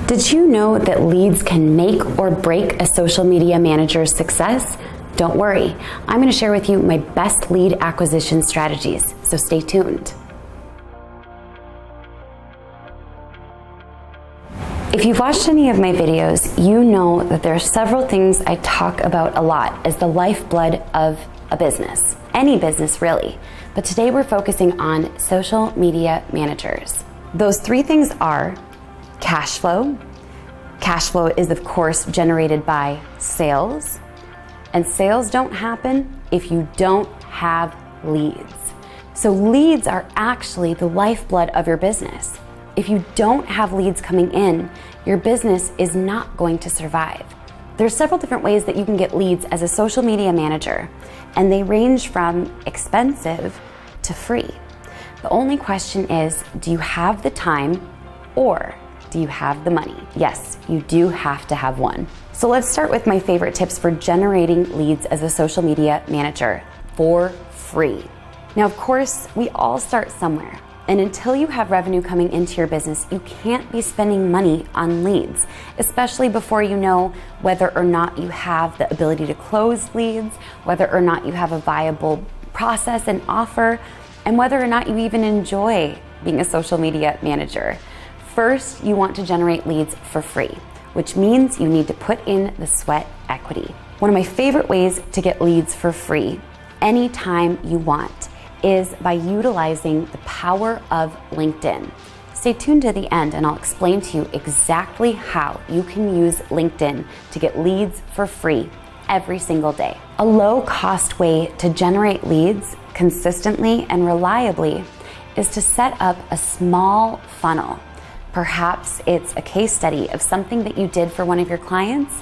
Did you know that leads can make or break a social media manager's success? Don't worry, I'm going to share with you my best lead acquisition strategies, so stay tuned. If you've watched any of my videos, you know that there are several things I talk about a lot as the lifeblood of a business, any business really. But today we're focusing on social media managers. Those three things are cash flow. Cash flow is of course generated by sales, and sales don't happen if you don't have leads. So leads are actually the lifeblood of your business. If you don't have leads coming in, your business is not going to survive. There's several different ways that you can get leads as a social media manager, and they range from expensive to free. The only question is, do you have the time or do you have the money? Yes, you do have to have one. So let's start with my favorite tips for generating leads as a social media manager for free. Now, of course, we all start somewhere. And until you have revenue coming into your business, you can't be spending money on leads, especially before you know whether or not you have the ability to close leads, whether or not you have a viable process and offer, and whether or not you even enjoy being a social media manager. First, you want to generate leads for free, which means you need to put in the sweat equity. One of my favorite ways to get leads for free anytime you want is by utilizing the power of LinkedIn. Stay tuned to the end and I'll explain to you exactly how you can use LinkedIn to get leads for free every single day. A low-cost way to generate leads consistently and reliably is to set up a small funnel. Perhaps it's a case study of something that you did for one of your clients.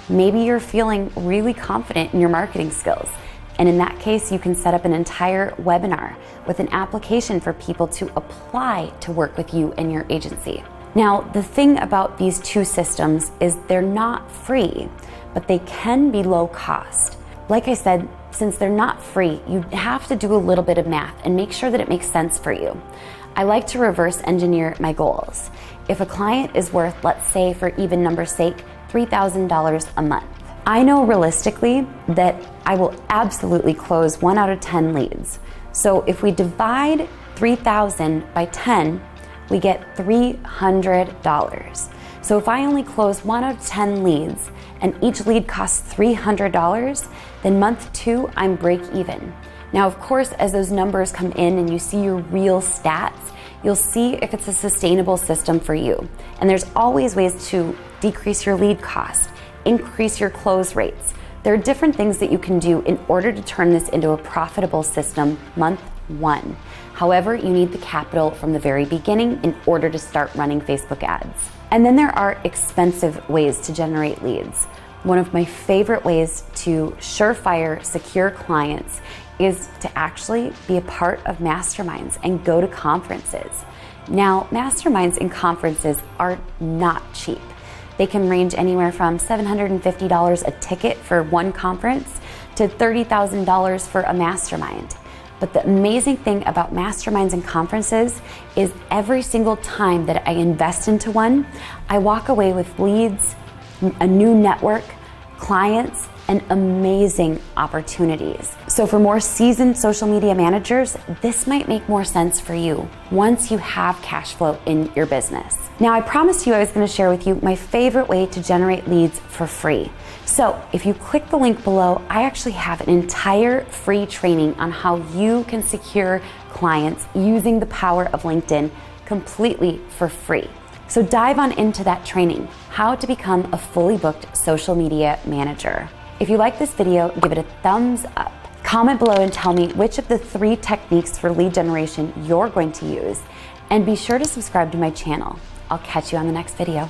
Maybe you're feeling really confident in your marketing skills. And in that case, you can set up an entire webinar with an application for people to apply to work with you and your agency. Now, the thing about these two systems is they're not free, but they can be low cost. Like I said, since they're not free, you have to do a little bit of math and make sure that it makes sense for you. I like to reverse engineer my goals. If a client is worth, let's say for even numbers' sake, $3,000 a month, I know realistically that I will absolutely close 1 out of 10 leads. So if we divide 3,000 by 10, we get $300. So if I only close 1 out of 10 leads and each lead costs $300, then month 2, I'm break even. Now, of course, as those numbers come in and you see your real stats, you'll see if it's a sustainable system for you. And there's always ways to decrease your lead cost, increase your close rates. There are different things that you can do in order to turn this into a profitable system month 1. However, you need the capital from the very beginning in order to start running Facebook ads. And then there are expensive ways to generate leads. One of my favorite ways to surefire secure clients is to actually be a part of masterminds and go to conferences. Now, masterminds and conferences are not cheap. They can range anywhere from $750 a ticket for one conference to $30,000 for a mastermind. But the amazing thing about masterminds and conferences is every single time that I invest into one, I walk away with leads, a new network, clients, and amazing opportunities. So for more seasoned social media managers, this might make more sense for you once you have cash flow in your business. Now, I promised you I was going to share with you my favorite way to generate leads for free. So if you click the link below, I actually have an entire free training on how you can secure clients using the power of LinkedIn completely for free. So dive on into that training, how to become a fully booked social media manager. If you like this video, give it a thumbs up. Comment below and tell me which of the 3 techniques for lead generation you're going to use. And be sure to subscribe to my channel. I'll catch you on the next video.